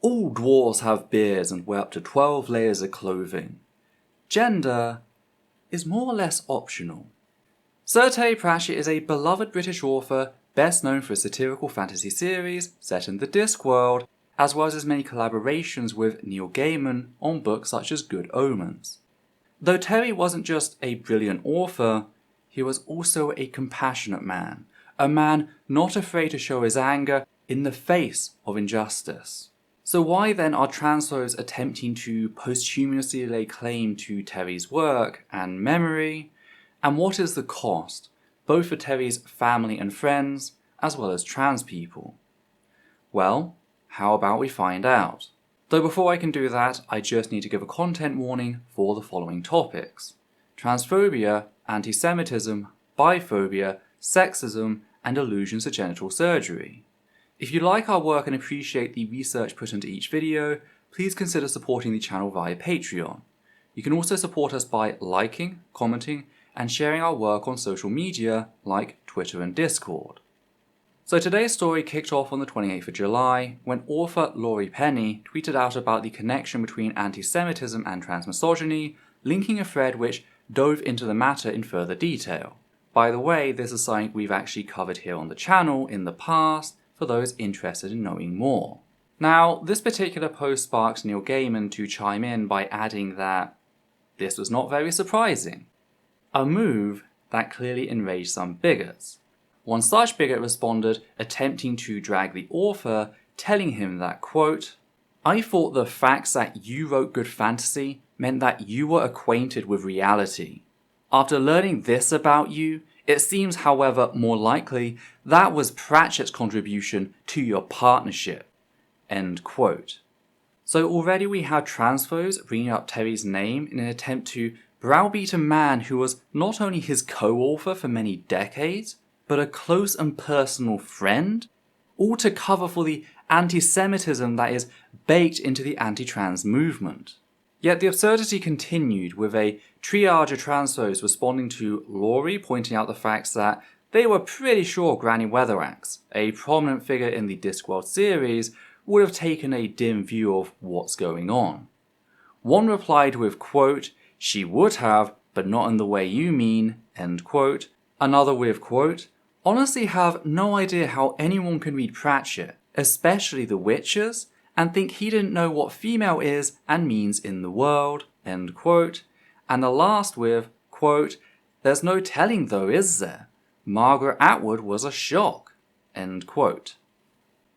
All dwarves have beards and wear up to 12 layers of clothing. Gender is more or less optional. Sir Terry Pratchett is a beloved British author, best known for a satirical fantasy series set in the Discworld, as well as his many collaborations with Neil Gaiman on books such as Good Omens. Though Terry wasn't just a brilliant author, he was also a compassionate man, a man not afraid to show his anger in the face of injustice. So why then are transphobes attempting to posthumously lay claim to Terry's work and memory? And what is the cost, both for Terry's family and friends, as well as trans people? Well, how about we find out? Though before I can do that, I just need to give a content warning for the following topics: transphobia, anti-Semitism, biphobia, sexism, and allusions to genital surgery. If you like our work and appreciate the research put into each video, please consider supporting the channel via Patreon. You can also support us by liking, commenting, and sharing our work on social media like Twitter and Discord. So today's story kicked off on the 28th of July when author Laurie Penny tweeted out about the connection between anti-Semitism and transmisogyny, linking a thread which dove into the matter in further detail. By the way, this is something we've actually covered here on the channel in the past, for those interested in knowing more. Now, this particular post sparked Neil Gaiman to chime in by adding that this was not very surprising, a move that clearly enraged some bigots. One such bigot responded, attempting to drag the author, telling him that, quote, "I thought the facts that you wrote good fantasy meant that you were acquainted with reality. After learning this about you, it seems, however, more likely that was Pratchett's contribution to your partnership." End quote. So already we have transphobes bringing up Terry's name in an attempt to browbeat a man who was not only his co-author for many decades, but a close and personal friend, all to cover for the anti-Semitism that is baked into the anti-trans movement. Yet the absurdity continued, with a triage of transphobes responding to Laurie pointing out the facts that they were pretty sure Granny Weatheraxe, a prominent figure in the Discworld series, would have taken a dim view of what's going on. One replied with, quote, "She would have, but not in the way you mean," end quote. Another with, quote, "Honestly have no idea how anyone can read Pratchett, especially the Witches, and think he didn't know what female is and means in the world," end quote. And the last with, quote, "There's no telling though, is there? Margaret Atwood was a shock," end quote.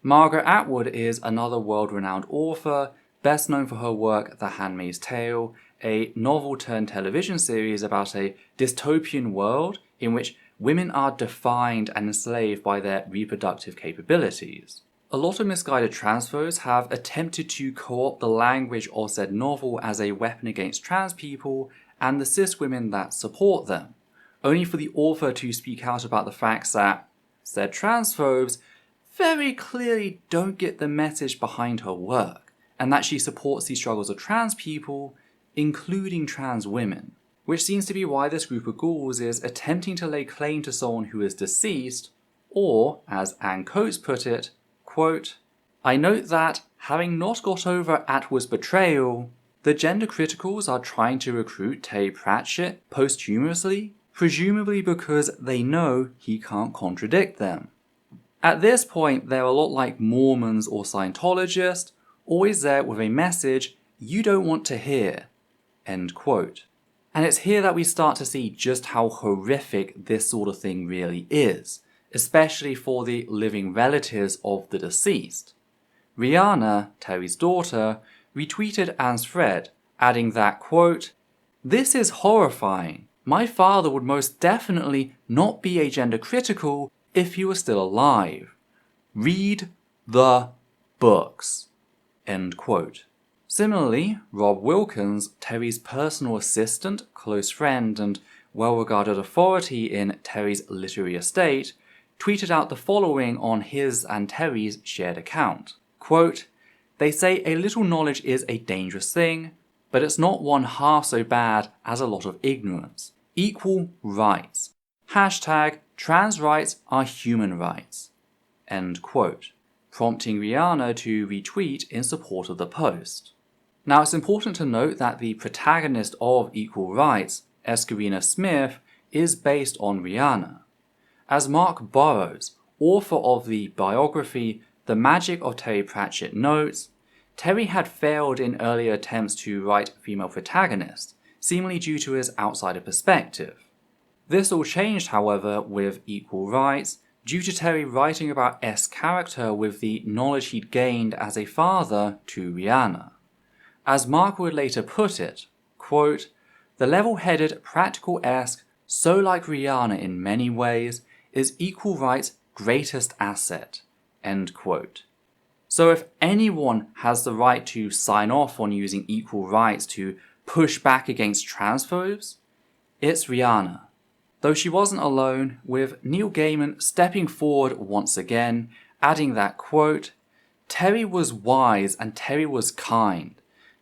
Margaret Atwood is another world-renowned author, best known for her work The Handmaid's Tale, a novel-turned-television series about a dystopian world in which women are defined and enslaved by their reproductive capabilities. A lot of misguided transphobes have attempted to co-opt the language of said novel as a weapon against trans people and the cis women that support them, only for the author to speak out about the facts that said transphobes very clearly don't get the message behind her work, and that she supports the struggles of trans people, including trans women, which seems to be why this group of ghouls is attempting to lay claim to someone who is deceased, or, as Anne Coates put it, quote, "I note that, having not got over Atwood's betrayal, the gender criticals are trying to recruit Terry Pratchett posthumously, presumably because they know he can't contradict them. At this point, they're a lot like Mormons or Scientologists, always there with a message you don't want to hear," end quote. And it's here that we start to see just how horrific this sort of thing really is, especially for the living relatives of the deceased. Rhianna, Terry's daughter, retweeted Anne's thread, adding that, quote, "This is horrifying. My father would most definitely not be agender critical if he was still alive. Read the books," end quote. Similarly, Rob Wilkins, Terry's personal assistant, close friend, and well-regarded authority in Terry's literary estate, tweeted out the following on his and Terry's shared account. Quote, "They say a little knowledge is a dangerous thing, but it's not one half so bad as a lot of ignorance. Equal rights. Hashtag trans rights are human rights." End quote. prompting Rhianna to retweet in support of the post. Now, it's important to note that the protagonist of Equal Rites, Escarina Smith, is based on Rhianna. As Mark Burrows, author of the biography The Magic of Terry Pratchett, notes, Terry had failed in earlier attempts to write female protagonists, seemingly due to his outsider perspective. This all changed, however, with Equal Rites, due to Terry writing about S' character with the knowledge he'd gained as a father to Rhianna. As Mark would later put it, quote, "The level-headed, practical S, so like Rhianna in many ways, is Equal Rites' greatest asset." End quote. So if anyone has the right to sign off on using Equal Rites to push back against transphobes, it's Rhianna. Though she wasn't alone, with Neil Gaiman stepping forward once again, adding that, quote, "Terry was wise and Terry was kind.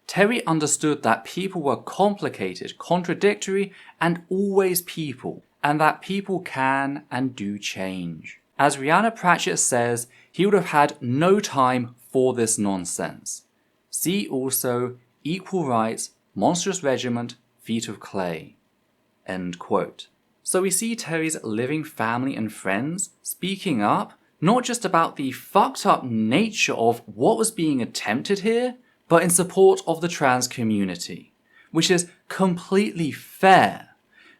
Terry understood that people were complicated, contradictory, and always people, and that people can and do change. As Rhianna Pratchett says, he would have had no time for this nonsense. See also Equal Rites, Monstrous Regiment, Feet of Clay." End quote. So we see Terry's living family and friends speaking up, not just about the fucked up nature of what was being attempted here, but in support of the trans community, which is completely fair.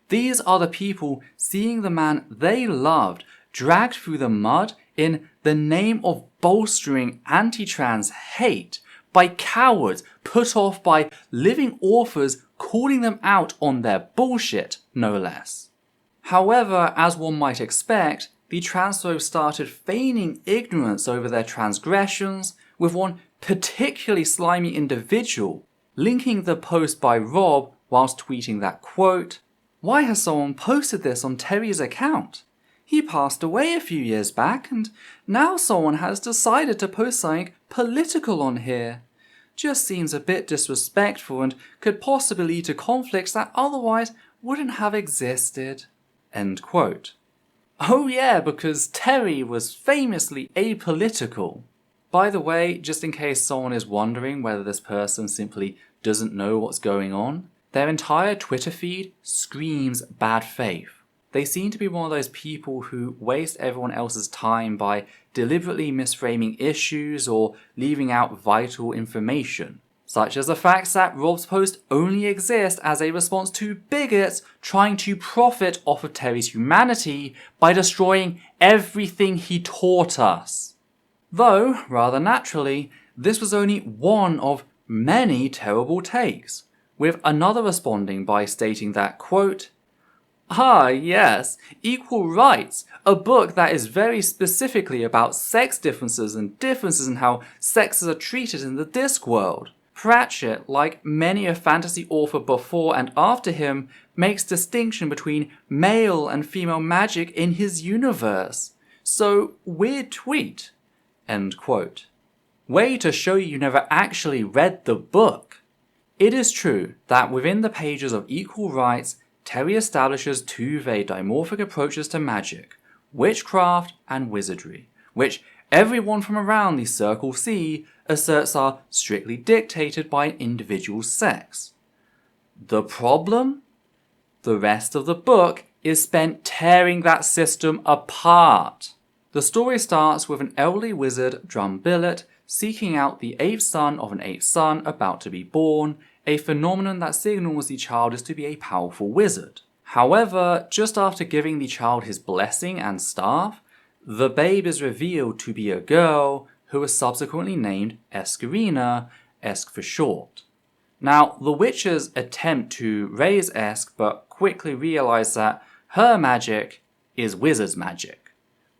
These are the people seeing the man they loved dragged through the mud in the name of bolstering anti-trans hate by cowards put off by living authors calling them out on their bullshit, no less. However, as one might expect, the transphobes started feigning ignorance over their transgressions, with one particularly slimy individual linking the post by Rob whilst tweeting that, quote, "Why has someone posted this on Terry's account? He passed away a few years back and now someone has decided to post something political on here. Just seems a bit disrespectful and could possibly lead to conflicts that otherwise wouldn't have existed." End quote. Oh yeah, because Terry was famously apolitical. By the way, just in case someone is wondering whether this person simply doesn't know what's going on, their entire Twitter feed screams bad faith. They seem to be one of those people who waste everyone else's time by deliberately misframing issues or leaving out vital information, such as the fact that Rob's post only exists as a response to bigots trying to profit off of Terry's humanity by destroying everything he taught us. Though, rather naturally, this was only one of many terrible takes, with another responding by stating that, quote, "Ah yes, Equal Rites, a book that is very specifically about sex differences and differences in how sexes are treated in the Discworld. Pratchett, like many a fantasy author before and after him, makes distinction between male and female magic in his universe. So, weird tweet." End quote. Way to show you never actually read the book. It is true that within the pages of Equal Rites, Terry establishes two very dimorphic approaches to magic, witchcraft and wizardry, which everyone from around the Circle C asserts are strictly dictated by an individual's sex. The problem? The rest of the book is spent tearing that system apart. The story starts with an elderly wizard, Drumbillet, seeking out the eighth son of an eighth son about to be born, a phenomenon that signals the child is to be a powerful wizard. However, just after giving the child his blessing and staff, the babe is revealed to be a girl who is subsequently named Escarina, Esk for short. Now, the witches attempt to raise Esk but quickly realise that her magic is wizard's magic,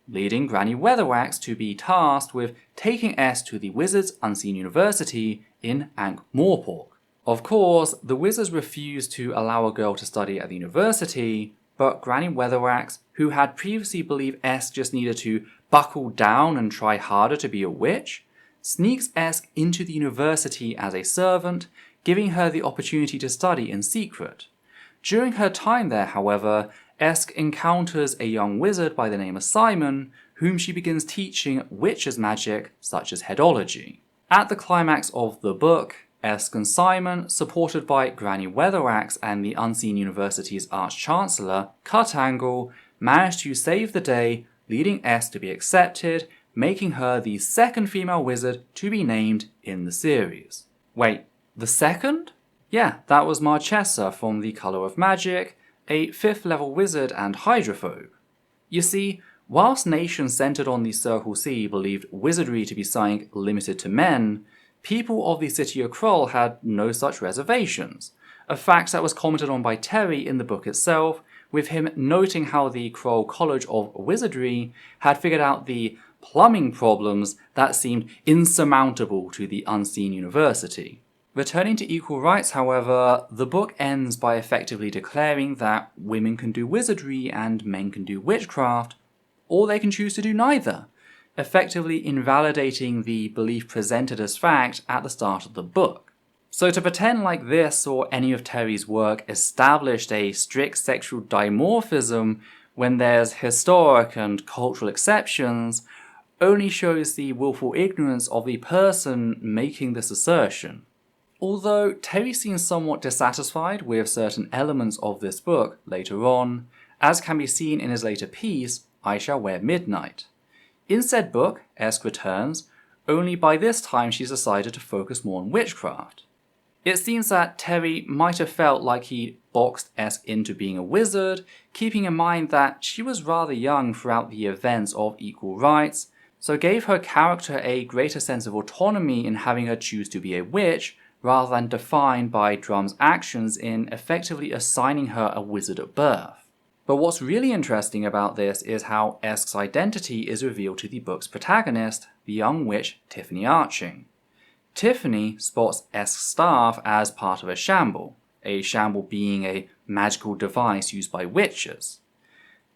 leading Granny Weatherwax to be tasked with taking Esk to the Wizards' Unseen University in Ankh-Morpork. Of course, the wizards refuse to allow a girl to study at the university, but Granny Weatherwax, who had previously believed Esk just needed to buckle down and try harder to be a witch, sneaks Esk into the university as a servant, giving her the opportunity to study in secret. During her time there, however, Esk encounters a young wizard by the name of Simon, whom she begins teaching witches' magic such as headology. At the climax of the book, Esk and Simon, supported by Granny Weatheraxe and the Unseen University's Arch-Chancellor, Cut Angle, manage to save the day, leading Esk to be accepted, making her the second female wizard to be named in the series. Wait, the second? Yeah, that was Marchesa from The Colour of Magic, a 5th level wizard and hydrophobe. You see, whilst nations centred on the Circle C believed wizardry to be something limited to men, people of the City of Krull had no such reservations, a fact that was commented on by Terry in the book itself, with him noting how the Krull College of Wizardry had figured out the plumbing problems that seemed insurmountable to the Unseen University. Returning to equal rights, however, the book ends by effectively declaring that women can do wizardry and men can do witchcraft, or they can choose to do neither, effectively invalidating the belief presented as fact at the start of the book. So to pretend like this or any of Terry's work established a strict sexual dimorphism when there's historic and cultural exceptions only shows the willful ignorance of the person making this assertion. Although Terry seems somewhat dissatisfied with certain elements of this book later on, as can be seen in his later piece, I Shall Wear Midnight. In said book, Esk returns, only by this time she's decided to focus more on witchcraft. It seems that Terry might have felt like he'd boxed Esk into being a wizard, keeping in mind that she was rather young throughout the events of Equal Rights, so gave her character a greater sense of autonomy in having her choose to be a witch, rather than defined by Drum's actions in effectively assigning her a wizard at birth. But what's really interesting about this is how Esk's identity is revealed to the book's protagonist, the young witch Tiffany Arching. Tiffany spots Esk's staff as part of a shamble being a magical device used by witches.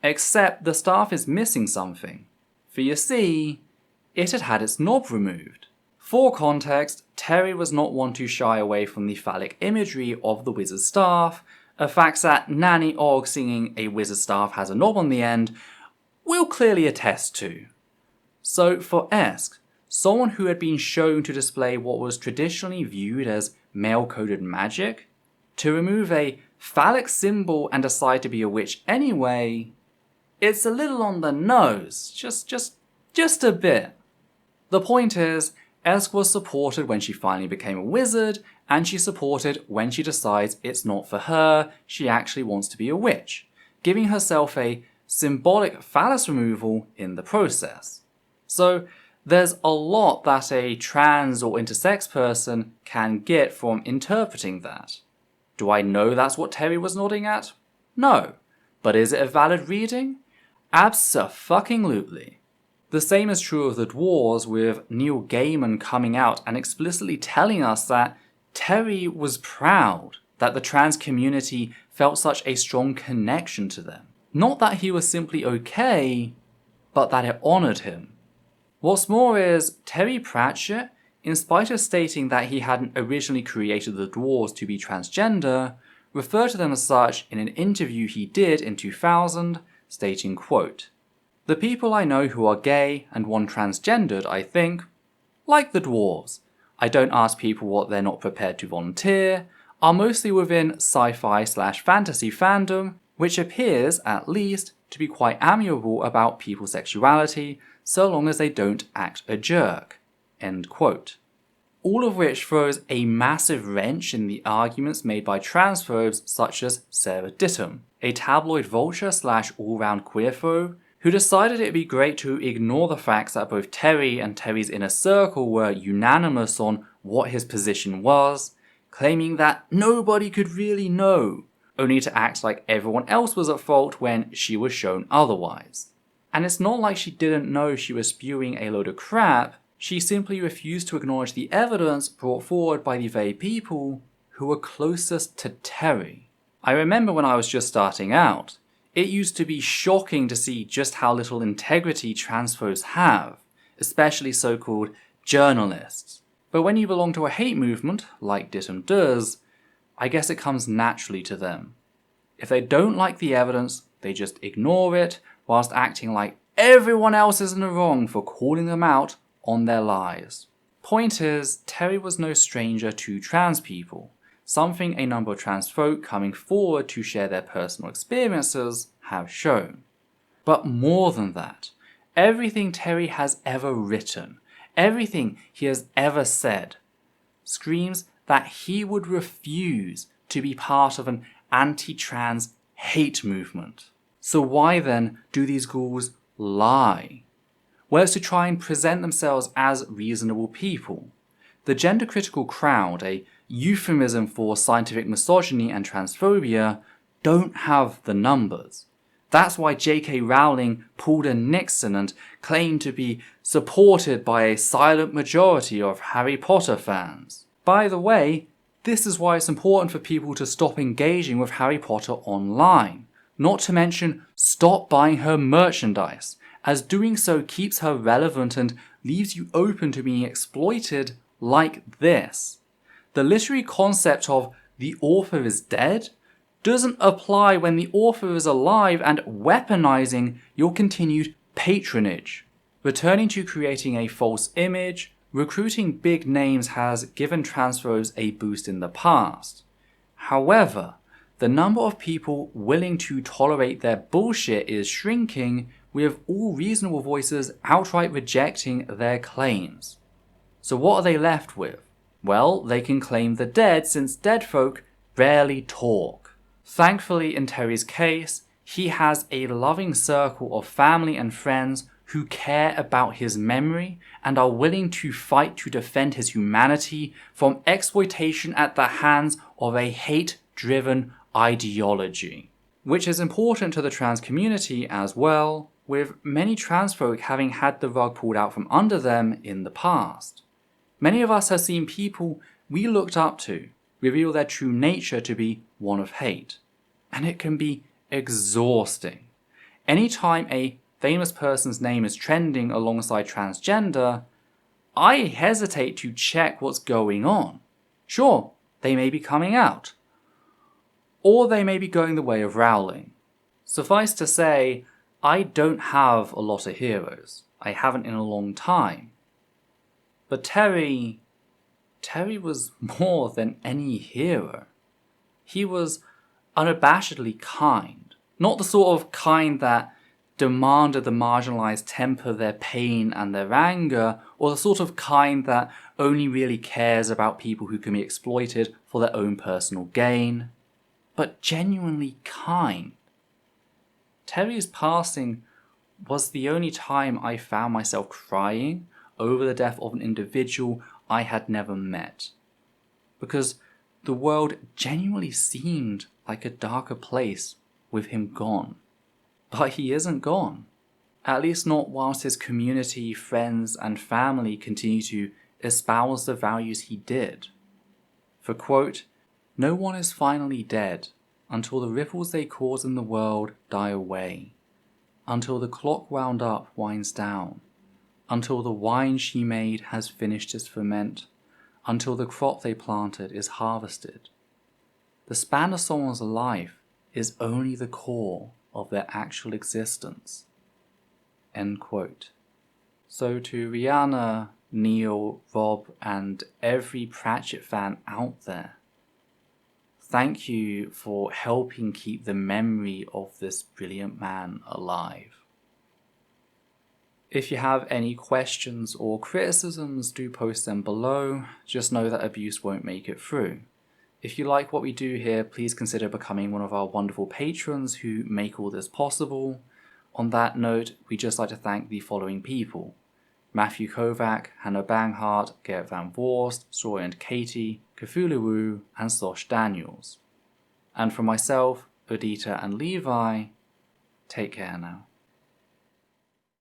Except the staff is missing something, for you see, it had had its knob removed. For context, Terry was not one to shy away from the phallic imagery of the wizard's staff, a fact that Nanny Ogg singing a wizard's staff has a knob on the end will clearly attest to. So for Esk, someone who had been shown to display what was traditionally viewed as male-coded magic, to remove a phallic symbol and decide to be a witch anyway, it's a little on the nose, just a bit. The point is, Esk was supported when she finally became a wizard, and she's supported when she decides it's not for her, she actually wants to be a witch, giving herself a symbolic phallus removal in the process. So there's a lot that a trans or intersex person can get from interpreting that. Do I know that's what Terry was nodding at? No. But is it a valid reading? Abso-fucking-lutely. The same is true of the Dwarves, with Neil Gaiman coming out and explicitly telling us that Terry was proud that the trans community felt such a strong connection to them. Not that he was simply okay, but that it honoured him. What's more is, Terry Pratchett, in spite of stating that he hadn't originally created the Dwarves to be transgender, referred to them as such in an interview he did in 2000, stating, quote, "The people I know who are gay and one transgendered, I think, like the Dwarves. I don't ask people what they're not prepared to volunteer, are mostly within sci-fi/fantasy fandom, which appears, at least, to be quite amiable about people's sexuality, so long as they don't act a jerk." End quote. All of which throws a massive wrench in the arguments made by transphobes such as Sarah Dittum, a tabloid vulture/all-round queerphobe, who decided it'd be great to ignore the facts that both Terry and Terry's inner circle were unanimous on what his position was, claiming that nobody could really know, only to act like everyone else was at fault when she was shown otherwise. And it's not like she didn't know she was spewing a load of crap, she simply refused to acknowledge the evidence brought forward by the very people who were closest to Terry. I remember when I was just starting out, it used to be shocking to see just how little integrity transphobes have, especially so-called journalists. But when you belong to a hate movement, like Dittum does, I guess it comes naturally to them. If they don't like the evidence, They just ignore it whilst acting like everyone else is in the wrong for calling them out on their lies. Point is, Terry was no stranger to trans people, something a number of trans folk coming forward to share their personal experiences have shown. But more than that, everything Terry has ever written, everything he has ever said, screams that he would refuse to be part of an anti-trans hate movement. So why then do these ghouls lie? Well, it's to try and present themselves as reasonable people. The gender-critical crowd, a euphemism for scientific misogyny and transphobia, don't have the numbers. That's why J.K. Rowling pulled a Nixon and claimed to be supported by a silent majority of Harry Potter fans. By the way, this is why it's important for people to stop engaging with Harry Potter online. Not to mention, stop buying her merchandise, as doing so keeps her relevant and leaves you open to being exploited like this. The literary concept of the author is dead doesn't apply when the author is alive and weaponizing your continued patronage. Returning to creating a false image, recruiting big names has given transphobes a boost in the past. However, the number of people willing to tolerate their bullshit is shrinking, with all reasonable voices outright rejecting their claims. So what are they left with? Well, they can claim the dead, since dead folk rarely talk. Thankfully, in Terry's case, he has a loving circle of family and friends who care about his memory and are willing to fight to defend his humanity from exploitation at the hands of a hate-driven ideology. Which is important to the trans community as well, with many trans folk having had the rug pulled out from under them in the past. Many of us have seen people we looked up to reveal their true nature to be one of hate. And it can be exhausting. Anytime a famous person's name is trending alongside transgender, I hesitate to check what's going on. Sure, they may be coming out. Or they may be going the way of Rowling. Suffice to say, I don't have a lot of heroes. I haven't in a long time. But Terry was more than any hero. He was unabashedly kind. Not the sort of kind that demanded the marginalized temper their pain and their anger, or the sort of kind that only really cares about people who can be exploited for their own personal gain, but genuinely kind. Terry's passing was the only time I found myself crying over the death of an individual I had never met, because the world genuinely seemed like a darker place with him gone. But he isn't gone. At least not whilst his community, friends and family continue to espouse the values he did. For quote, "No one is finally dead until the ripples they cause in the world die away, until the clock wound up winds down, until the wine she made has finished its ferment, until the crop they planted is harvested. The span of someone's life is only the core of their actual existence." End quote. So to Rhianna, Neil, Rob and every Pratchett fan out there, thank you for helping keep the memory of this brilliant man alive. If you have any questions or criticisms, do post them below. Just know that abuse won't make it through. If you like what we do here, please consider becoming one of our wonderful patrons who make all this possible. On that note, we'd just like to thank the following people: Matthew Kovac, Hannah Banghart, Gerrit Van Voorst, Soy and Katie, Cthulhu Wu, and Sosh Daniels. And from myself, Odita and Levi, take care now.